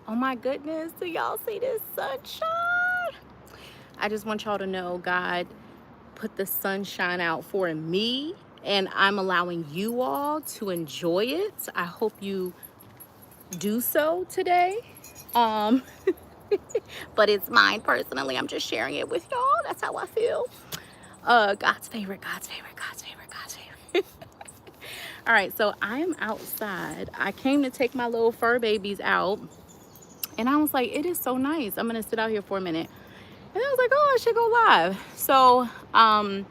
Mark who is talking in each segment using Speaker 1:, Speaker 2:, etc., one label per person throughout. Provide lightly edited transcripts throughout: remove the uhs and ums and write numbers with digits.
Speaker 1: Oh my goodness, do y'all see this sunshine? I just want y'all to know God put the sunshine out for me, and I'm allowing you all to enjoy it. I hope you do so today. Um, but it's mine personally. I'm just sharing it with y'all. That's how I feel. God's favorite, God's favorite, God's favorite, God's favorite. All right, so I am outside. I came to take my little fur babies out, and I was like, it is so nice. I'm gonna sit out here for a minute. And I was like, oh, I should go live. So I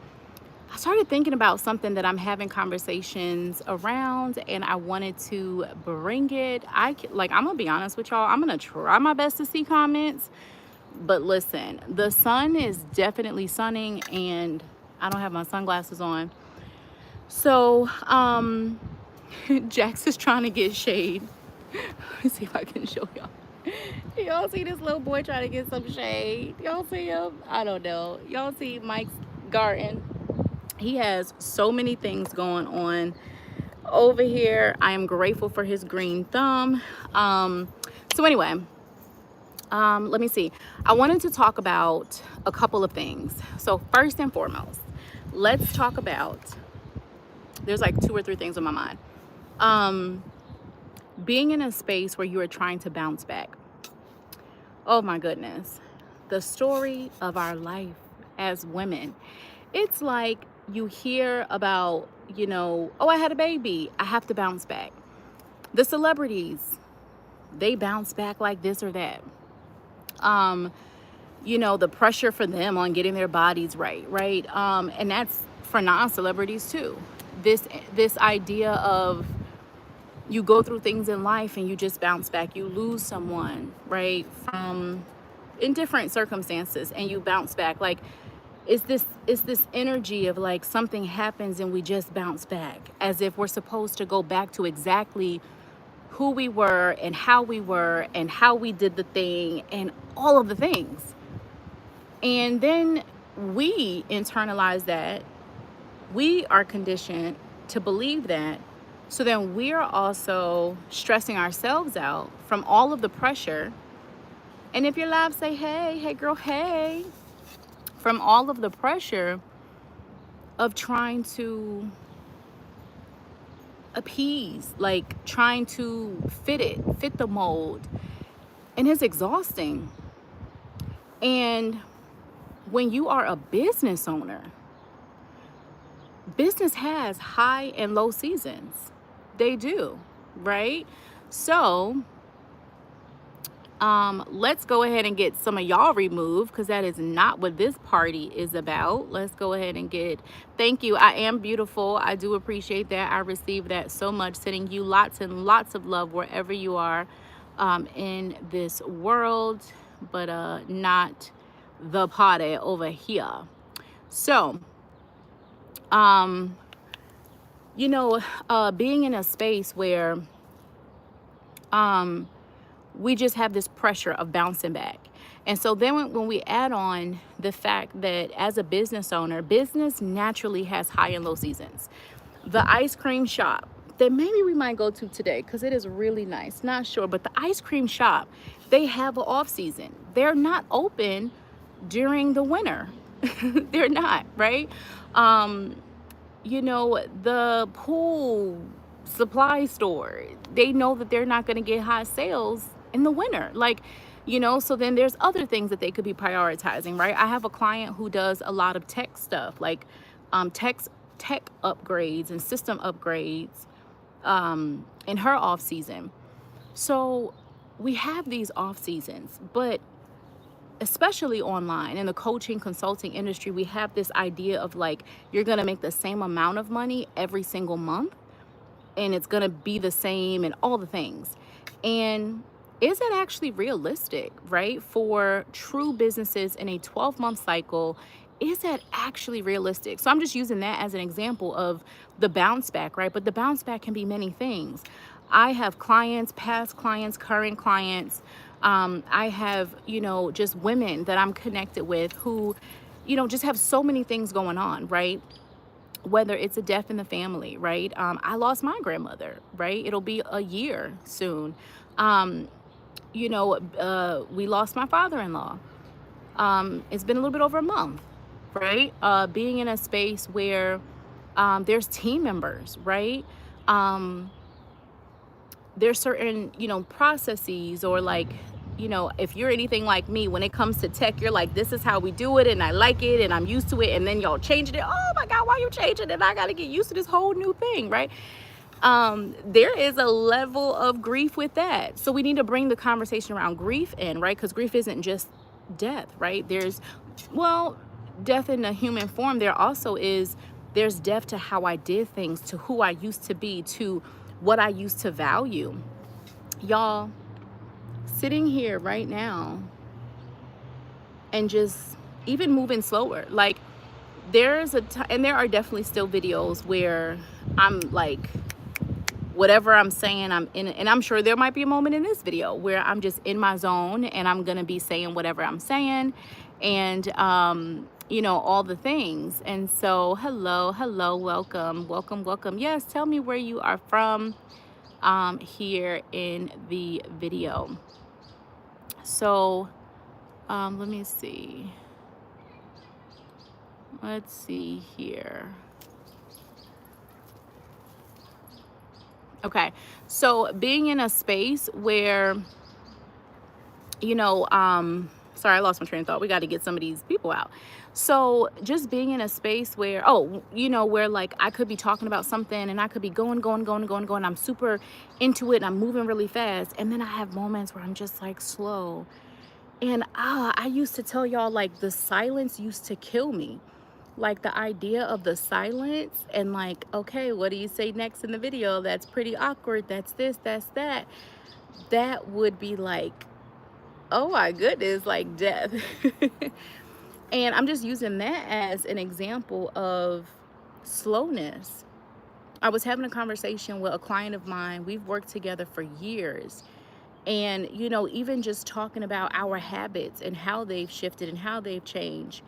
Speaker 1: started thinking about something that I'm having conversations around, and I wanted to bring it. I'm gonna be honest with y'all. I'm gonna try my best to see comments, but listen, the sun is definitely sunning, and I don't have my sunglasses on. So Jax is trying to get shade. Let me see if I can show y'all. Y'all see this little boy trying to get some shade? Y'all see him? I don't know. Y'all see Mike's garden? He has so many things going on over here. I am grateful for his green thumb. So anyway, let me see. I wanted to talk about a couple of things. So first and foremost, let's talk about, there's like 2 or 3 things on my mind. Being in a space where you are trying to bounce back. Oh my goodness. The story of our life as women. It's like you hear about, oh, I had a baby, I have to bounce back. The celebrities, they bounce back like this or that. The pressure for them on getting their bodies right? And that's for non-celebrities too. This idea of you go through things in life and you just bounce back. You lose someone, right? From in different circumstances, and you bounce back. Like, it's this energy of like something happens and we just bounce back, as if we're supposed to go back to exactly who we were and how we did the thing and all of the things. And then we internalize that. We are conditioned to believe that. So then we're also stressing ourselves out from all of the pressure. And if you're live, say, hey girl, hey. From all of the pressure of trying to appease, like trying to fit the mold. And it's exhausting. And when you are a business owner, business has high and low seasons. They do, right? So let's go ahead and get some of y'all removed, because that is not what this party is about. Let's go ahead and thank you. I am beautiful. I do appreciate that. I receive that so much. Sending you lots and lots of love wherever you are in this world, but not the party over here. So, being in a space where we just have this pressure of bouncing back. And so then when we add on the fact that as a business owner, business naturally has high and low seasons. The ice cream shop that maybe we might go to today, because it is really nice, not sure, but the ice cream shop, they have an off season. They're not open during the winter. They're not, right? The pool supply store, they know that they're not going to get high sales in the winter. So then there's other things that they could be prioritizing, right? I have a client who does a lot of tech stuff, like tech upgrades and system upgrades in her off season. So we have these off seasons, but especially online in the coaching consulting industry, we have this idea of like, you're going to make the same amount of money every single month, and it's going to be the same and all the things. And is that actually realistic, right? For true businesses in a 12-month cycle, is that actually realistic? So I'm just using that as an example of the bounce back, right? But the bounce back can be many things. I have clients, past clients, current clients. I have, just women that I'm connected with who, just have so many things going on, right? Whether it's a death in the family, right? I lost my grandmother, right? It'll be a year soon. we lost my father-in-law. It's been a little bit over a month, right? Being in a space where there's team members, right? Um, there's certain, processes, or like, if you're anything like me, when it comes to tech, you're like, this is how we do it, and I like it, and I'm used to it, and then y'all changing it. Oh my God, why you changing it? I got to get used to this whole new thing, right? There is a level of grief with that. So we need to bring the conversation around grief in, right? Because grief isn't just death, right? Death in a human form. There's death to how I did things, to who I used to be, to what I used to value. Y'all, sitting here right now and just even moving slower, like and there are definitely still videos where I'm like, whatever I'm saying, I'm in, and I'm sure there might be a moment in this video where I'm just in my zone and I'm gonna be saying whatever I'm saying, and all the things. And so hello, welcome. Yes, tell me where you are from here in the video. So let me see. Let's see here. Okay, so being in a space where, sorry, I lost my train of thought. We got to get some of these people out. So just being in a space where, where like I could be talking about something and I could be going. I'm super into it and I'm moving really fast. And then I have moments where I'm just like slow. And I used to tell y'all, like, the silence used to kill me. Like the idea of the silence and like, okay, what do you say next in the video? That's pretty awkward. That's this, that's that. That would be like, oh my goodness, like death. And I'm just using that as an example of slowness. I was having a conversation with a client of mine. We've worked together for years. And, even just talking about our habits and how they've shifted and how they've changed.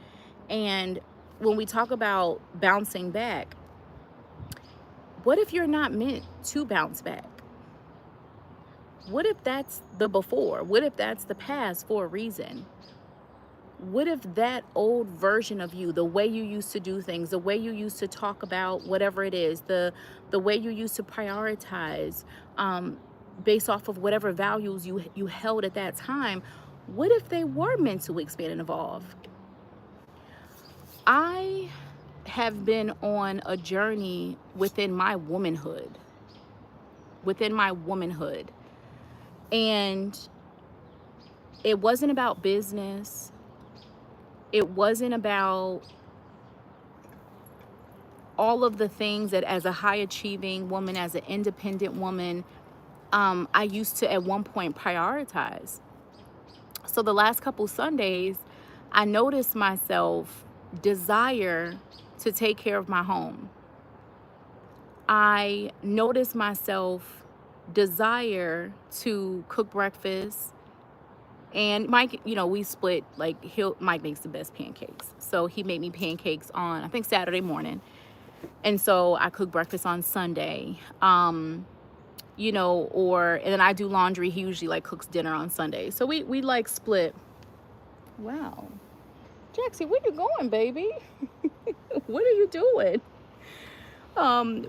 Speaker 1: And when we talk about bouncing back, what if you're not meant to bounce back? What if that's the before? What if that's the past for a reason? What if that old version of you, the way you used to do things, the way you used to talk about whatever it is, the way you used to prioritize based off of whatever values you held at that time, what if they were meant to expand and evolve? I have been on a journey within my womanhood. And it wasn't about business. It wasn't about all of the things that, as a high achieving woman, as an independent woman, I used to at one point prioritize. So the last couple Sundays, I noticed myself desire to take care of my home. I noticed myself desire to cook breakfast. And Mike, we split, like, Mike makes the best pancakes. So he made me pancakes on, I think, Saturday morning. And so I cook breakfast on Sunday. And then I do laundry. He usually like cooks dinner on Sunday. So we like split. Wow. Jaxie, where you going, baby? What are you doing?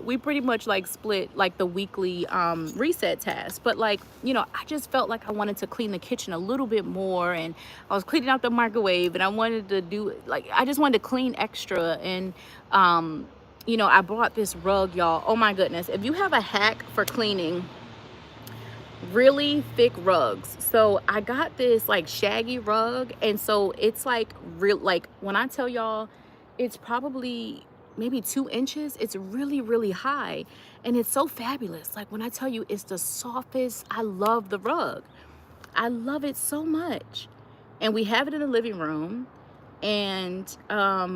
Speaker 1: We pretty much like split like the weekly reset task. But like, I just felt like I wanted to clean the kitchen a little bit more, and I was cleaning out the microwave, and I wanted to do, like, I just wanted to clean extra. And I bought this rug, y'all. Oh my goodness. If you have a hack for cleaning really thick rugs, so I got this like shaggy rug, and so it's like real, like when I tell y'all, it's probably maybe 2 inches. It's really, really high, and it's so fabulous. Like when I tell you, it's the softest. I love the rug. I love it so much. And we have it in the living room, and I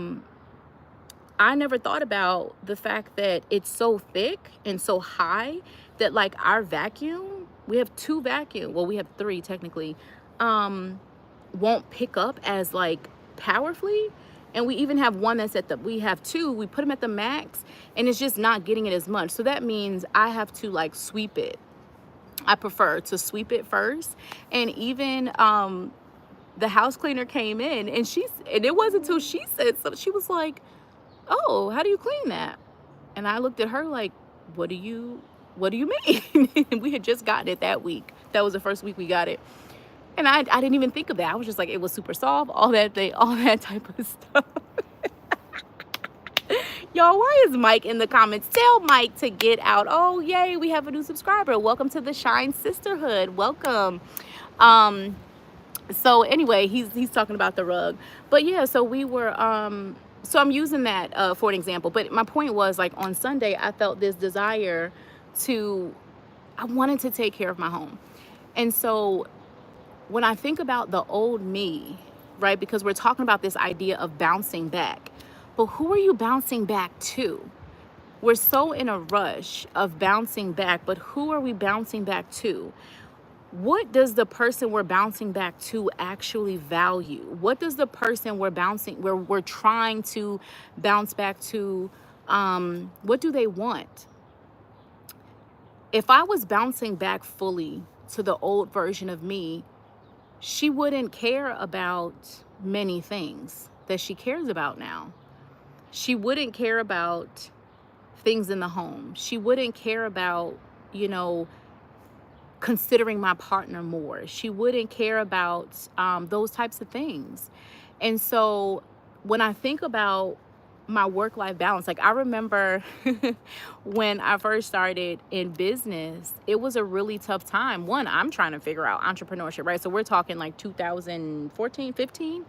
Speaker 1: never thought about the fact that it's so thick and so high that like our vacuum, we have 2 vacuum, well, we have 3 technically, won't pick up as like powerfully. And we even have one that's we have 2, we put them at the max, and it's just not getting it as much. So that means I have to like sweep it. I prefer to sweep it first. And even the house cleaner came in, and and it wasn't until she said something, she was like, "Oh, how do you clean that?" And I looked at her like, what do you mean? We had just gotten it that week. That was the first week we got it. And I didn't even think of that. I was just like, it was super soft, all that type of stuff. Y'all, why is Mike in the comments? Tell Mike to get out. Oh, yay, we have a new subscriber. Welcome to the Shine Sisterhood. Welcome. So anyway, he's talking about the rug. But yeah, so we were so I'm using that for an example. But my point was, like, on Sunday, I felt this desire I wanted to take care of my home. And so when I think about the old me, right, because we're talking about this idea of bouncing back, but who are you bouncing back to? We're so in a rush of bouncing back, but who are we bouncing back to? What does the person we're bouncing back to actually value? What does the person we're trying to bounce back to, what do they want? If I was bouncing back fully to the old version of me, she wouldn't care about many things that she cares about now. She wouldn't care about things in the home. She wouldn't care about, considering my partner more. She wouldn't care about those types of things. And so when I think about my work-life balance, like, I remember when I first started in business, it was a really tough time. One, I'm trying to figure out entrepreneurship, right? So we're talking like 2014, 15.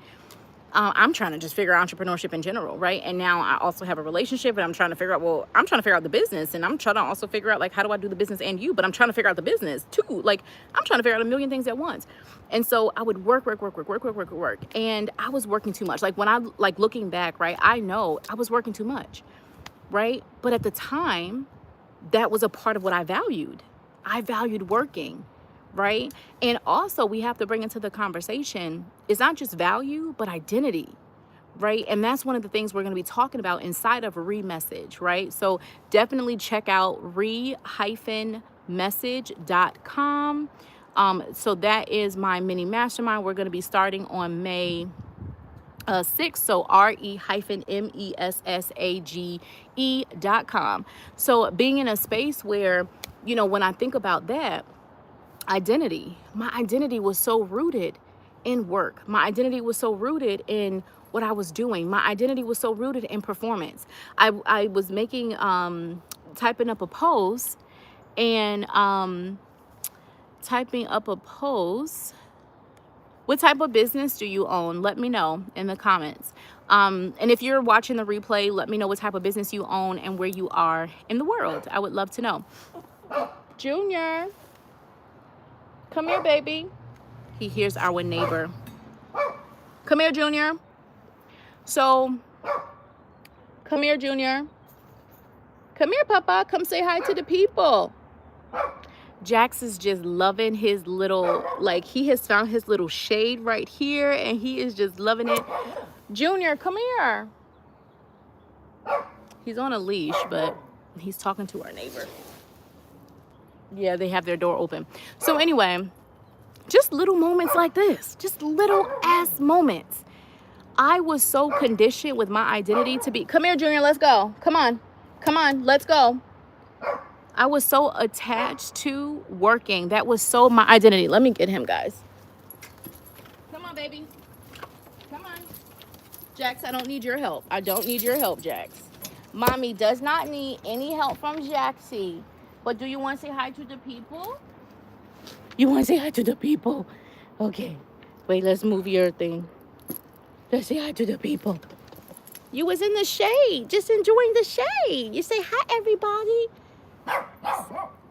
Speaker 1: I'm trying to just figure out entrepreneurship in general, right? And now I also have a relationship, and I'm trying to figure out the business, and I'm trying to also figure out, like, how do I do the business and you, but I'm trying to figure out the business too. Like, I'm trying to figure out a million things at once. And so I would work. And I was working too much. Like, when I, like, looking back, right, I know I was working too much, right? But at the time, that was a part of what I valued. I valued working. Right? And also, we have to bring into the conversation, it's not just value, but identity, right? And that's one of the things we're going to be talking about inside of Re-Message, right? So definitely check out re-message.com. So that is my mini mastermind. We're going to be starting on May 6th. So re-message.com. So being in a space where, when I think about that, my identity was so rooted in work. My identity was so rooted in what I was doing. My identity was so rooted in performance. I was making, typing up a post. What type of business do you own? Let me know in the comments. And if you're watching the replay, let me know what type of business you own and where you are in the world. I would love to know. Junior. Come here, baby. He hears our neighbor. Come here, Junior. So, come here, Junior. Come here, Papa. Come say hi to the people. Jax is just loving his little, like, he has found his little shade right here, and he is just loving it. Junior, come here. He's on a leash, but he's talking to our neighbor. Yeah, they have their door open. So anyway, just little moments like this, just little ass moments. I was so conditioned with my identity to be, come here, Junior, let's go. Come on, let's go. I was so attached to working. That was so my identity. Let me get him, guys. Come on, baby. Come on. Jax, I don't need your help. I don't need your help, Jax. Mommy does not need any help from Jaxie. But do you want to say hi to the people? You want to say hi to the people? Okay. Wait, let's move your thing. Let's say hi to the people. You was in the shade, just enjoying the shade. You say hi, everybody.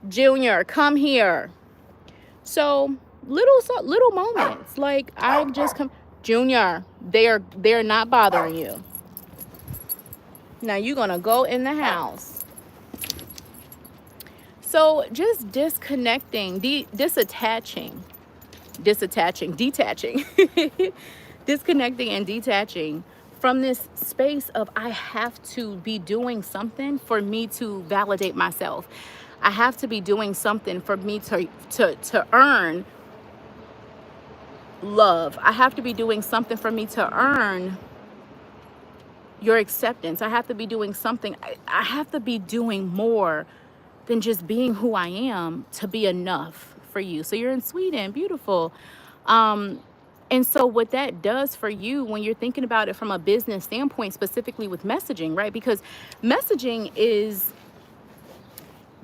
Speaker 1: Junior, come here. So little moments, like, I just come. Junior, they're not bothering you. Now you're gonna go in the house. So just disconnecting, detaching, disconnecting and detaching from this space of I have to be doing something for me to validate myself. I have to be doing something for me to earn love. I have to be doing something for me to earn your acceptance. I have to be doing something. I have to be doing more than just being who I am to be enough for you. So you're in Sweden, beautiful. And so what that does for you when you're thinking about it from a business standpoint, specifically with messaging, right? Because messaging is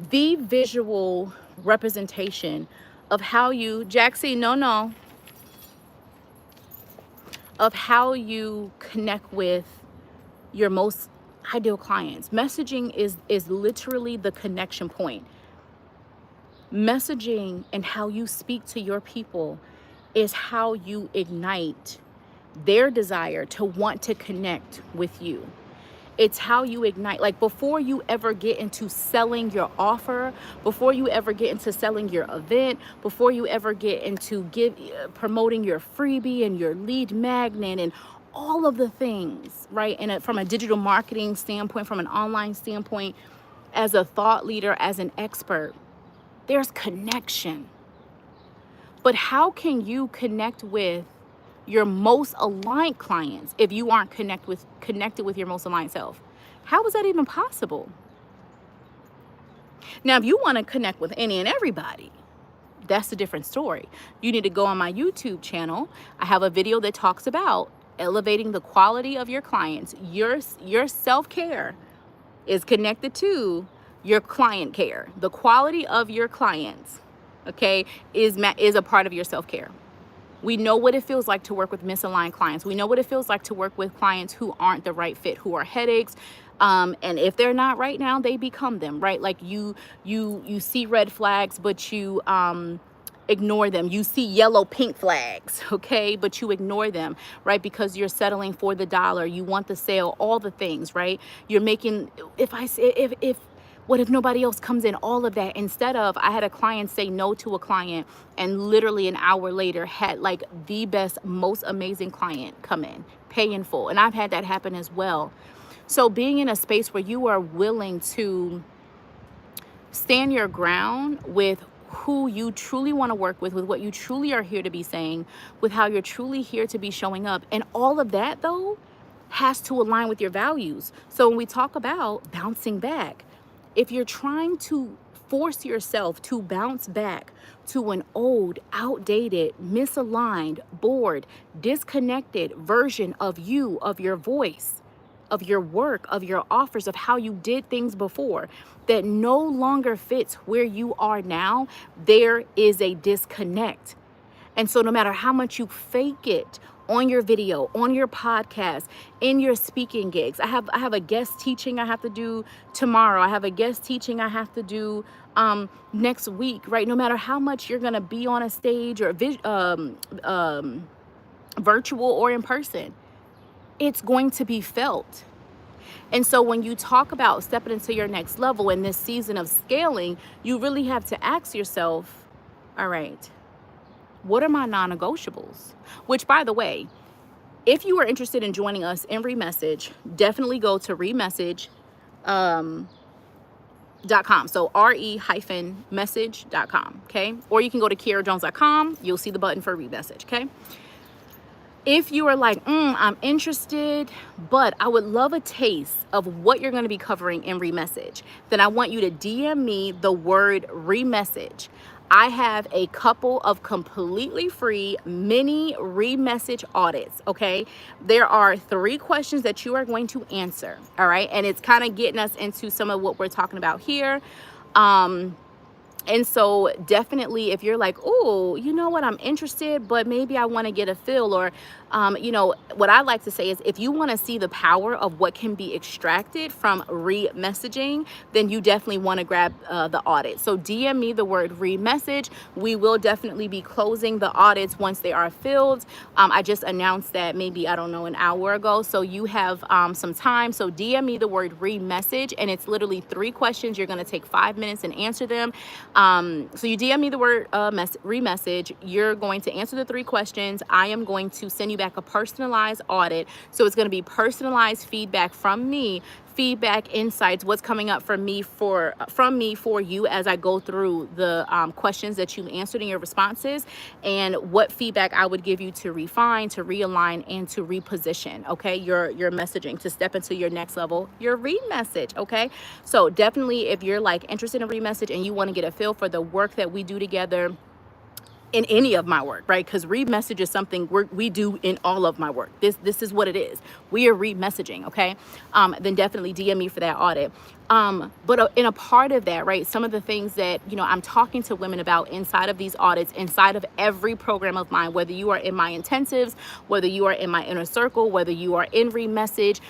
Speaker 1: the visual representation of how you, Jaxie, no, of how you connect with your most ideal clients. Messaging is literally the connection point. Messaging and how you speak to your people is how you ignite their desire to want to connect with you. It's how you ignite, like before you ever get into selling your offer, before you ever get into selling your event, before you ever get into promoting your freebie and your lead magnet and all of the things, right? And from a digital marketing standpoint, from an online standpoint, as a thought leader, as an expert, there's connection. But how can you connect with your most aligned clients if you aren't connected with your most aligned self? How is that even possible? Now, if you want to connect with any and everybody, that's a different story. You need to go on my YouTube channel. I have a video that talks about elevating the quality of your clients. Your self-care is connected to your client care. The quality of your clients, okay, is a part of your self-care. We know what it feels like to work with misaligned clients. We know what it feels like to work with clients who aren't the right fit, who are headaches. And if they're not right now, they become them, right? Like you see red flags, but you ignore them. You see yellow, pink flags, okay? But you ignore them, right? Because you're settling for the dollar. You want the sale, all the things, right? You're making, what if nobody else comes in? All of that. Instead of, I had a client say no to a client and literally an hour later had like the best, most amazing client come in, pay in full. And I've had that happen as well. So being in a space where you are willing to stand your ground with who you truly want to work with what you truly are here to be saying, with how you're truly here to be showing up. And all of that though has to align with your values. So when we talk about bouncing back, if you're trying to force yourself to bounce back to an old, outdated, misaligned, bored, disconnected version of you, of your voice, of your work, of your offers, of how you did things before, that no longer fits where you are now, there is a disconnect. And so no matter how much you fake it on your video, on your podcast, in your speaking gigs. I have a guest teaching I have to do tomorrow. I have a guest teaching I have to do next week, right? No matter how much you're gonna be on a stage or virtual or in person, it's going to be felt. And so when you talk about stepping into your next level in this season of scaling, you really have to ask yourself, all right, what are my non-negotiables? Which, by the way, if you are interested in joining us in Remessage, definitely go to remessage.com. So re-message.com, okay? Or you can go to kiarajones.com. You'll see the button for Remessage, okay? If you are like, I'm interested, but I would love a taste of what you're going to be covering in Remessage, then I want you to DM me the word Remessage. I have a couple of completely free mini Remessage audits, okay? There are 3 questions that you are going to answer, all right? And it's kind of getting us into some of what we're talking about here. And so definitely if you're like, oh, you know what, I'm interested, but maybe I want to get a feel, or, you know, what I like to say is if you want to see the power of what can be extracted from re-messaging, then you definitely want to grab the audit. So DM me the word re-message. We will definitely be closing the audits once they are filled. I just announced that maybe, I don't know, an hour ago. So you have some time. So DM me the word re-message, and it's literally 3 questions. You're going to take 5 minutes and answer them. So you DM me the word re-message. You're going to answer the 3 questions. I am going to send you back a personalized audit. So it's going to be personalized feedback from me, feedback, insights, what's coming up from me for you as I go through the questions that you answered in your responses, and what feedback I would give you to refine, to realign, and to reposition, okay, your messaging to step into your next level, your re-message, okay? So definitely, if you're like interested in re-message and you want to get a feel for the work that we do together in any of my work, right? Because re-message is something we do in all of my work. This is what it is. We are re-messaging, okay? Then definitely DM me for that audit. But in a part of that, right, some of the things that, you know, I'm talking to women about inside of these audits, inside of every program of mine, whether you are in my intensives, whether you are in my inner circle, whether you are in re-message,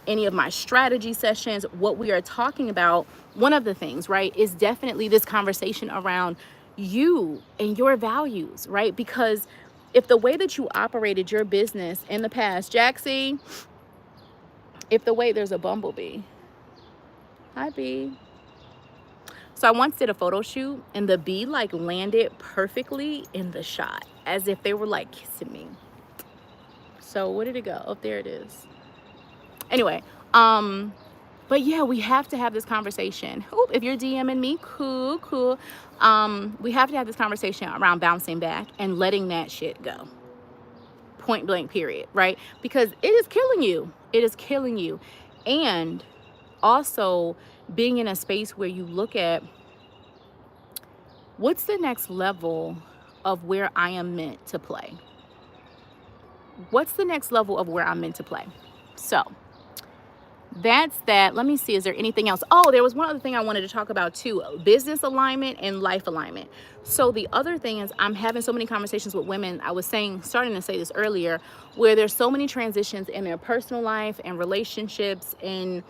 Speaker 1: any of my strategy sessions, what we are talking about, one of the things, right, is definitely this conversation around you and your values, right? Because if the way that you operated your business in the past, Jaxie, if the way, there's a bumblebee. Hi, bee. So I once did a photo shoot and the bee like landed perfectly in the shot as if they were like kissing me. So where did it go? Oh, there it is. Anyway, but yeah, we have to have this conversation. Oop, if you're DMing me, cool. We have to have this conversation around bouncing back and letting that shit go. Point blank, period, right? Because it is killing you. It is killing you. And also being in a space where you look at what's the next level of where I am meant to play. What's the next level of where I'm meant to play? So that's that. Let me see, is there anything else? Oh, there was one other thing I wanted to talk about too, business alignment and life alignment. So the other thing is I'm having so many conversations with women. I was starting to say this earlier, where there's so many transitions in their personal life and relationships and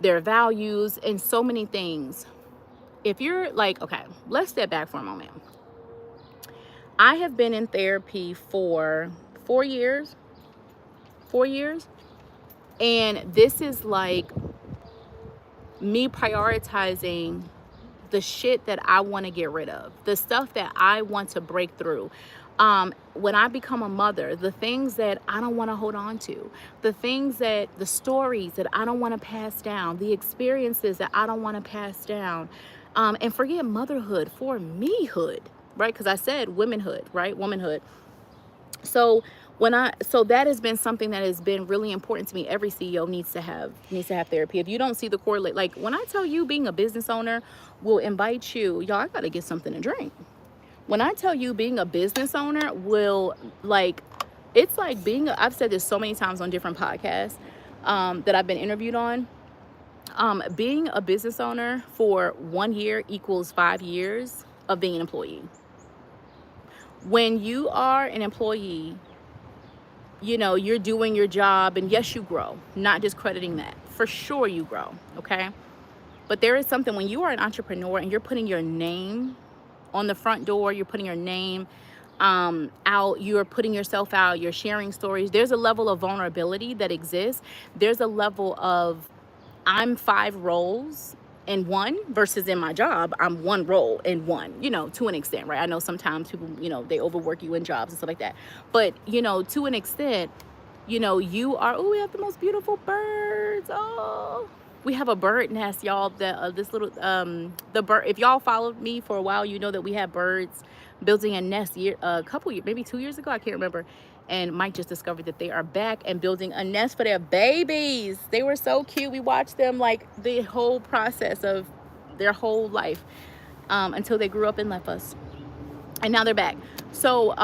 Speaker 1: their values and so many things. If you're like, okay, let's step back for a moment. I have been in therapy for 4 years. And this is like me prioritizing the shit that I want to get rid of, the stuff that I want to break through. When I become a mother, the things that I don't want to hold on to, the stories that I don't want to pass down, the experiences that I don't want to pass down, and forget motherhood for mehood, right? Because I said womanhood, right? Womanhood. So that has been something that has been really important to me. Every CEO needs to have therapy. If you don't see the correlate, like when I tell you being a business owner will invite you, y'all, I gotta get something to drink. When I tell you being a business owner will, like, it's like I've said this so many times on different podcasts that I've been interviewed on. Being a business owner for 1 year equals 5 years of being an employee. When you are an employee, you know, you're doing your job, and yes, you grow, not discrediting that. For sure you grow, okay? But there is something when you are an entrepreneur and you're putting your name on the front door, you're putting your name out, you're putting yourself out, you're sharing stories. There's a level of vulnerability that exists. There's a level of I'm 5 roles in one versus in my job, I'm 1 role in one, you know, to an extent, right? I know sometimes people, you know, they overwork you in jobs and stuff like that. But, you know, to an extent, you know, you are, oh, we have the most beautiful birds. Oh, we have a bird nest, y'all. This little, the bird, if y'all followed me for a while, you know that we had birds building a nest a couple years, maybe 2 years ago, I can't remember. And Mike just discovered that they are back and building a nest for their babies. They were so cute. We watched them like the whole process of their whole life until they grew up and left us. And now they're back. So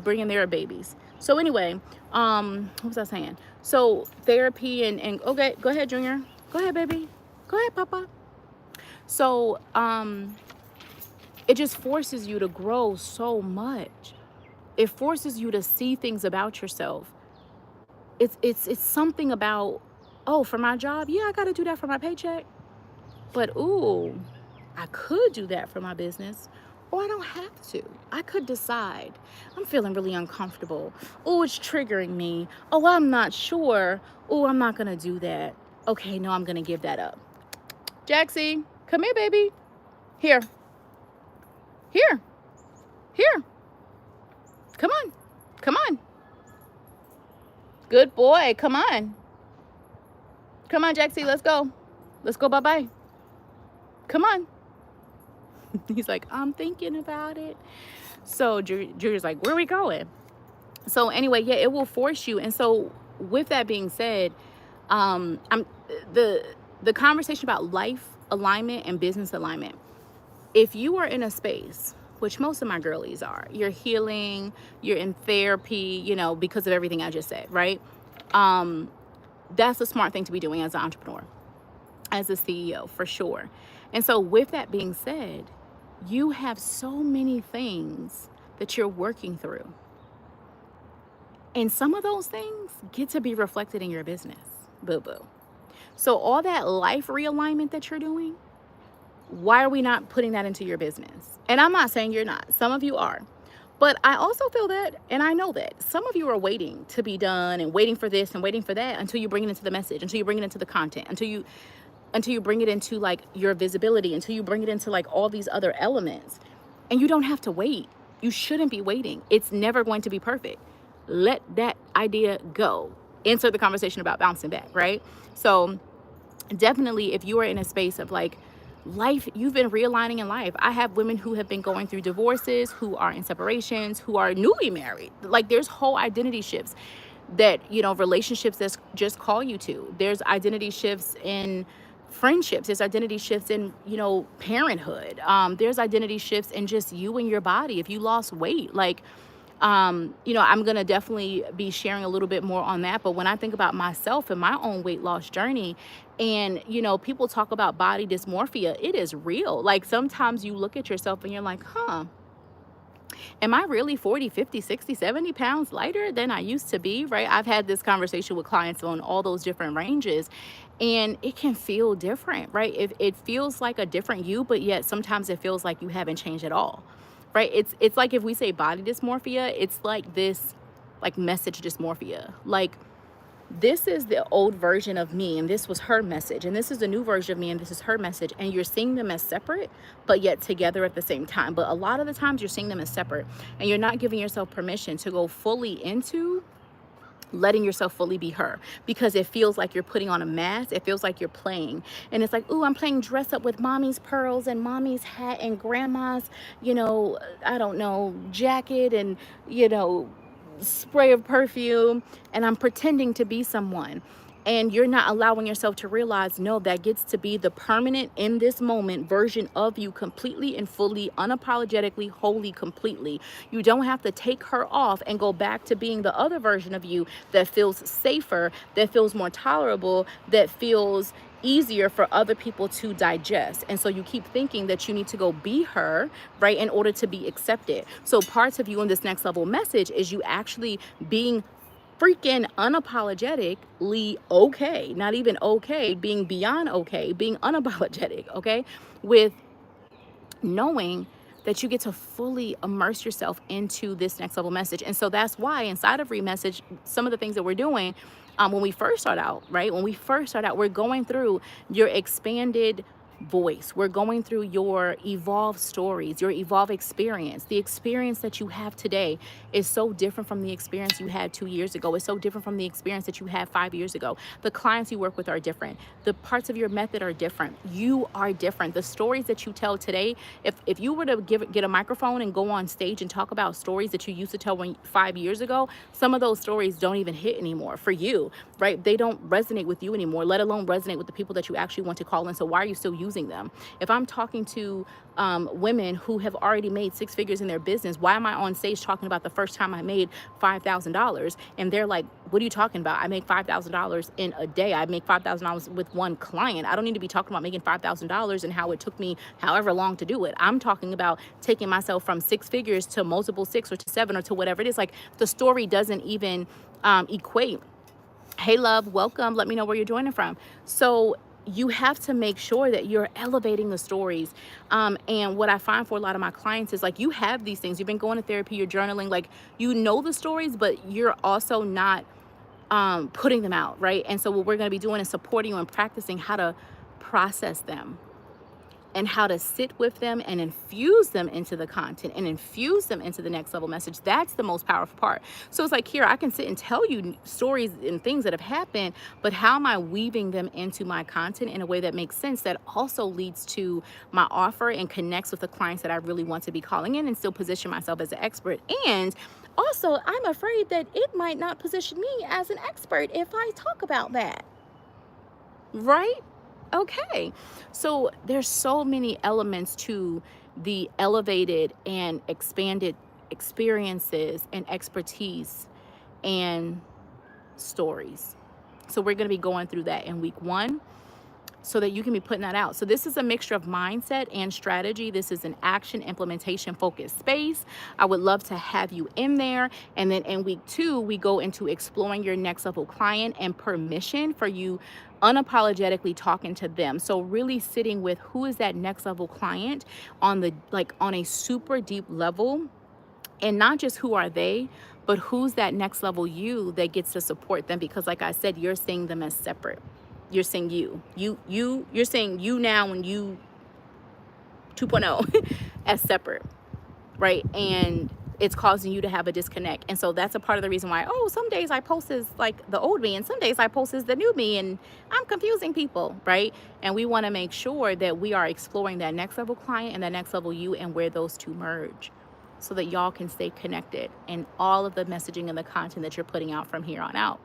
Speaker 1: bringing their babies. So anyway, what was I saying? So therapy and okay, go ahead, Junior. Go ahead, baby. Go ahead, Papa. So it just forces you to grow so much. It forces you to see things about yourself. It's something about, oh, for my job, yeah, I got to do that for my paycheck. But, ooh, I could do that for my business, or I don't have to. I could decide. I'm feeling really uncomfortable. Oh, it's triggering me. Oh, I'm not sure. Oh, I'm not going to do that. Okay, no, I'm going to give that up. Jaxie, come here, baby. Here. Come on. Good boy. Come on. Come on, Jaxie, let's go. Let's go bye-bye. Come on. He's like, I'm thinking about it. So Junior's like, where are we going? So anyway, yeah, it will force you. And so with that being said, I'm the conversation about life alignment and business alignment. If you are in a space, which most of my girlies are, you're healing, you're in therapy, you know, because of everything I just said, right? That's a smart thing to be doing as an entrepreneur, as a CEO, for sure. And so with that being said, you have so many things that you're working through. And some of those things get to be reflected in your business, boo-boo. So all that life realignment that you're doing, why are we not putting that into your business? And I'm not saying you're not. Some of you are. But I also feel that, and I know that, some of you are waiting to be done and waiting for this and waiting for that until you bring it into the message, until you bring it into the content, until you bring it into like your visibility, until you bring it into like all these other elements. And you don't have to wait. You shouldn't be waiting. It's never going to be perfect. Let that idea go. Insert the conversation about bouncing back, right? So definitely, if you are in a space of like life, you've been realigning in life. I have women who have been going through divorces, who are in separations, who are newly married. Like there's whole identity shifts that, you know, relationships that just call you to. There's identity shifts in friendships. There's identity shifts in, you know, parenthood. There's identity shifts in just you and your body. If you lost weight, like, you know, I'm going to definitely be sharing a little bit more on that. But when I think about myself and my own weight loss journey, and, you know, people talk about body dysmorphia, it is real. Like sometimes you look at yourself and you're like, am I really 40, 50, 60, 70 pounds lighter than I used to be, right? I've had this conversation with clients on all those different ranges, and it can feel different, right? It feels like a different you, but yet sometimes it feels like you haven't changed at all. Right? It's like if we say body dysmorphia, it's like this, like message dysmorphia. Like this is the old version of me and this was her message, and this is the new version of me and this is her message, and you're seeing them as separate but yet together at the same time. But a lot of the times you're seeing them as separate, and you're not giving yourself permission to go fully into letting yourself fully be her, because it feels like you're putting on a mask. It feels like you're playing, and it's like, ooh, I'm playing dress up with mommy's pearls and mommy's hat and grandma's, you know, I don't know, jacket and, you know, spray of perfume, and I'm pretending to be someone. And you're not allowing yourself to realize, no, that gets to be the permanent in this moment version of you, completely and fully, unapologetically, wholly, completely. You don't have to take her off and go back to being the other version of you that feels safer, that feels more tolerable, that feels easier for other people to digest. And so you keep thinking that you need to go be her, right, in order to be accepted. So parts of you in this next level message is you actually being freaking unapologetically okay, not even okay, being beyond okay, being unapologetic, okay, with knowing that you get to fully immerse yourself into this next level message. And so that's why inside of Remessage, some of the things that we're doing when we first start out, right, when we first start out, we're going through your expanded voice. We're going through your evolved stories, your evolved experience. The experience that you have today is so different from the experience you had 2 years ago. It's so different from the experience that you had 5 years ago. The clients you work with are different. The parts of your method are different. You are different. The stories that you tell today, if you were to get a microphone and go on stage and talk about stories that you used to tell 5 years ago, some of those stories don't even hit anymore for you, right? They don't resonate with you anymore, let alone resonate with the people that you actually want to call in. So why are you still using them? If I'm talking to women who have already made 6 figures in their business, why am I on stage talking about the first time I made $5,000? And they're like, what are you talking about? I make $5,000 in a day. I make $5,000 with one client. I don't need to be talking about making $5,000 and how it took me however long to do it. I'm talking about taking myself from 6 figures to multiple 6 or to 7 or to whatever it is. Like the story doesn't even equate. Hey love, welcome. Let me know where you're joining from. So you have to make sure that you're elevating the stories. And what I find for a lot of my clients is like, you have these things, you've been going to therapy, you're journaling, like, you know the stories, but you're also not putting them out, right? And so what we're going to be doing is supporting you and practicing how to process them. and how to sit with them and infuse them into the content and infuse them into the next level message. That's the most powerful part. So it's like, here, I can sit and tell you stories and things that have happened, but how am I weaving them into my content in a way that makes sense, that also leads to my offer and connects with the clients that I really want to be calling in and still position myself as an expert. And also, I'm afraid that it might not position me as an expert if I talk about that, right? Okay, so there's so many elements to the elevated and expanded experiences and expertise and stories. So we're going to be going through that in week 1, so that you can be putting that out. So this is a mixture of mindset and strategy. This is an action implementation focused space. I would love to have you in there. And then in week 2, we go into exploring your next level client and permission for you unapologetically talking to them. So really sitting with who is that next level client on a super deep level, and not just who are they, but who's that next level you that gets to support them. Because like I said, you're seeing them as separate. You're seeing you're seeing you now and you 2.0 as separate, right? And it's causing you to have a disconnect. And so that's a part of the reason why, some days I post as like the old me and some days I post as the new me, and I'm confusing people, right? And we want to make sure that we are exploring that next level client and that next level you, and where those two merge, so that y'all can stay connected in all of the messaging and the content that you're putting out from here on out.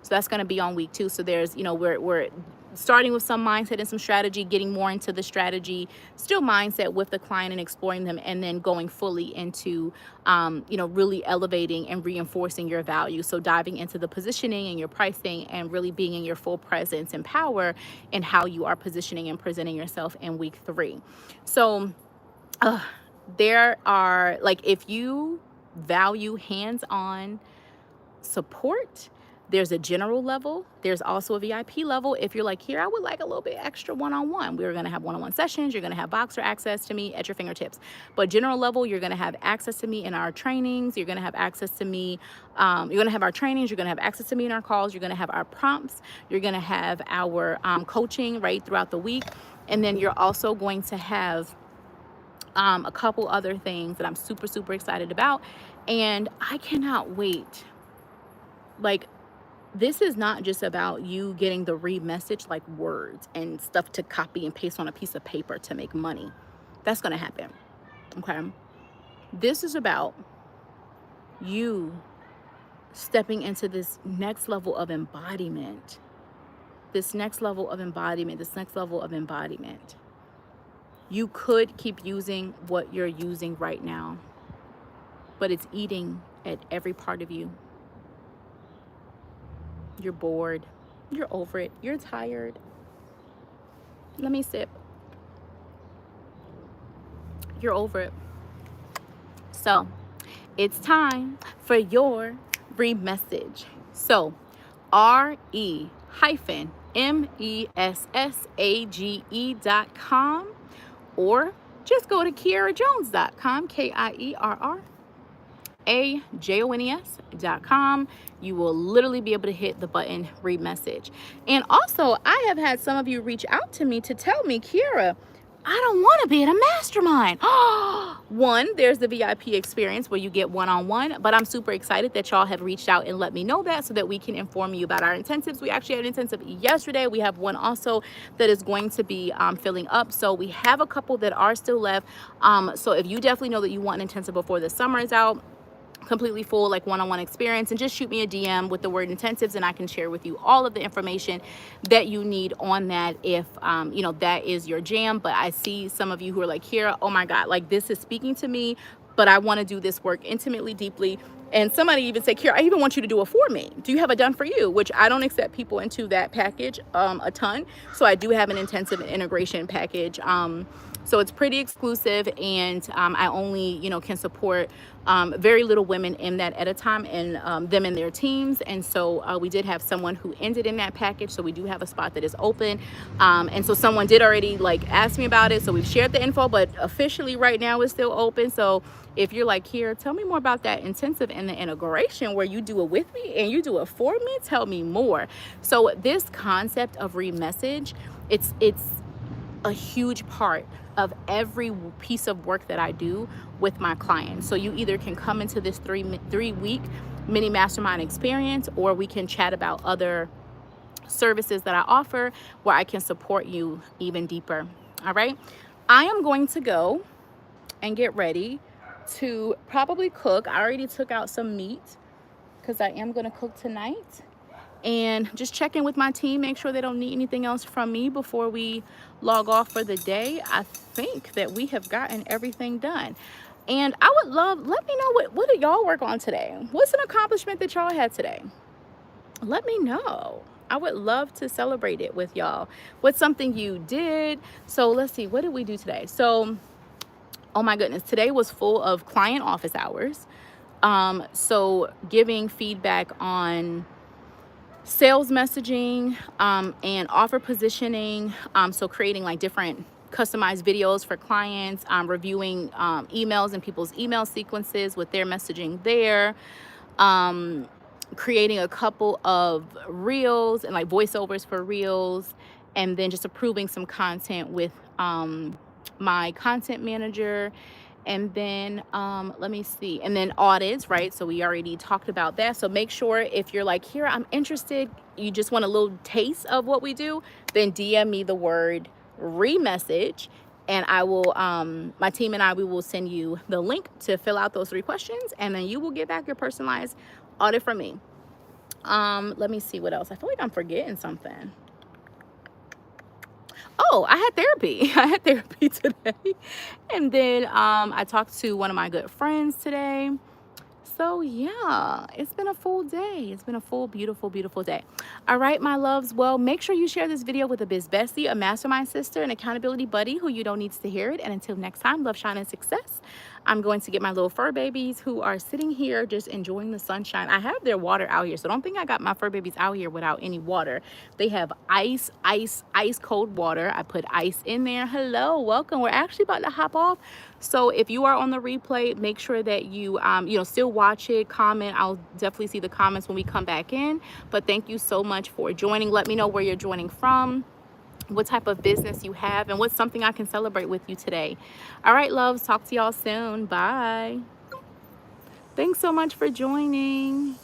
Speaker 1: So that's going to be on week 2. So there's, we're starting with some mindset and some strategy, getting more into the strategy, still mindset with the client and exploring them, and then going fully into, really elevating and reinforcing your value. So diving into the positioning and your pricing and really being in your full presence and power in how you are positioning and presenting yourself in week 3. So there are, like, if you value hands-on support, there's a general level. There's also a VIP level. If you're like, here, I would like a little bit extra one-on-one. We're going to have one-on-one sessions. You're going to have Voxer access to me at your fingertips. But general level, you're going to have access to me in our trainings. You're going to have access to me. You're going to have our trainings. You're going to have access to me in our calls. You're going to have our prompts. You're going to have our coaching right throughout the week. And then you're also going to have a couple other things that I'm super, super excited about. And I cannot wait. Like, this is not just about you getting the message like words and stuff to copy and paste on a piece of paper to make money. That's going to happen. Okay. This is about you stepping into this next level of embodiment. This next level of embodiment. You could keep using what you're using right now, but it's eating at every part of you. You're bored. You're over it. You're tired. Let me sip. You're over it. So it's time for your re-message. So RE-MESSAGE.com, or just go to KierraJones.com, KIERRAJONES.com. You will literally be able to hit the button read message. And also, I have had some of you reach out to me to tell me, Kiera, I don't want to be in a mastermind. One, there's the VIP experience where you get one-on-one, but I'm super excited that y'all have reached out and let me know that, so that we can inform you about our intensives. We actually had an intensive yesterday. We have one also that is going to be filling up. So we have a couple that are still left. So if you definitely know that you want an intensive before the summer is out, completely full, like one-on-one experience, and just shoot me a DM with the word intensives, and I can share with you all of the information that you need on that if that is your jam. But I see some of you who are like, here, oh my God, like this is speaking to me, but I want to do this work intimately, deeply. And somebody even said, Kiera, I even want you to do it for me. Do you have a done for you? Which I don't accept people into that package a ton. So I do have an intensive integration package. So it's pretty exclusive, and I only, can support very little women in that at a time, and them and their teams. And so we did have someone who ended in that package. So we do have a spot that is open. And so someone did already ask me about it. So we've shared the info, but officially right now it's still open. So if you're like, here, tell me more about that intensive and the integration where you do it with me and you do it for me, tell me more. So this concept of re-message, it's a huge part of every piece of work that I do with my clients. So you either can come into this three-week mini mastermind experience, or we can chat about other services that I offer where I can support you even deeper. All right. I am going to go and get ready to probably cook. I already took out some meat because I am going to cook tonight, and just check in with my team, make sure they don't need anything else from me before we log off for the day. I think that we have gotten everything done. And I would love, let me know what did y'all work on today? What's an accomplishment that y'all had today? Let me know. I would love to celebrate it with y'all. What's something you did? So let's see, what did we do today? So, oh my goodness, today was full of client office hours. So giving feedback on sales messaging and offer positioning. So creating like different customized videos for clients, reviewing emails and people's email sequences with their messaging there. Creating a couple of reels and like voiceovers for reels, and then just approving some content with my content manager. And then let me see, and then audits, right? So we already talked about that. So make sure if you're like, here, I'm interested, you just want a little taste of what we do, then DM me the word remessage, and I will my team and we will send you the link to fill out those 3 questions, and then you will get back your personalized audit from me. Let me see what else. I feel like I'm forgetting something. Oh, I had therapy. I had therapy today. And then I talked to one of my good friends today. So yeah, it's been a full day. It's been a full, beautiful, beautiful day. All right, my loves. Well, make sure you share this video with a biz bestie, a mastermind sister, an accountability buddy who you don't need to hear it. And until next time, love, shine, and success. I'm going to get my little fur babies who are sitting here just enjoying the sunshine. I have their water out here, so don't think I got my fur babies out here without any water. They have ice cold water. I put ice in there. Hello, welcome. We're actually about to hop off. So if you are on the replay, make sure that you still watch it, comment. I'll definitely see the comments when we come back in. But thank you so much for joining. Let me know where you're joining from, what type of business you have, and what's something I can celebrate with you today. All right, loves, talk to y'all soon. Bye. Thanks so much for joining.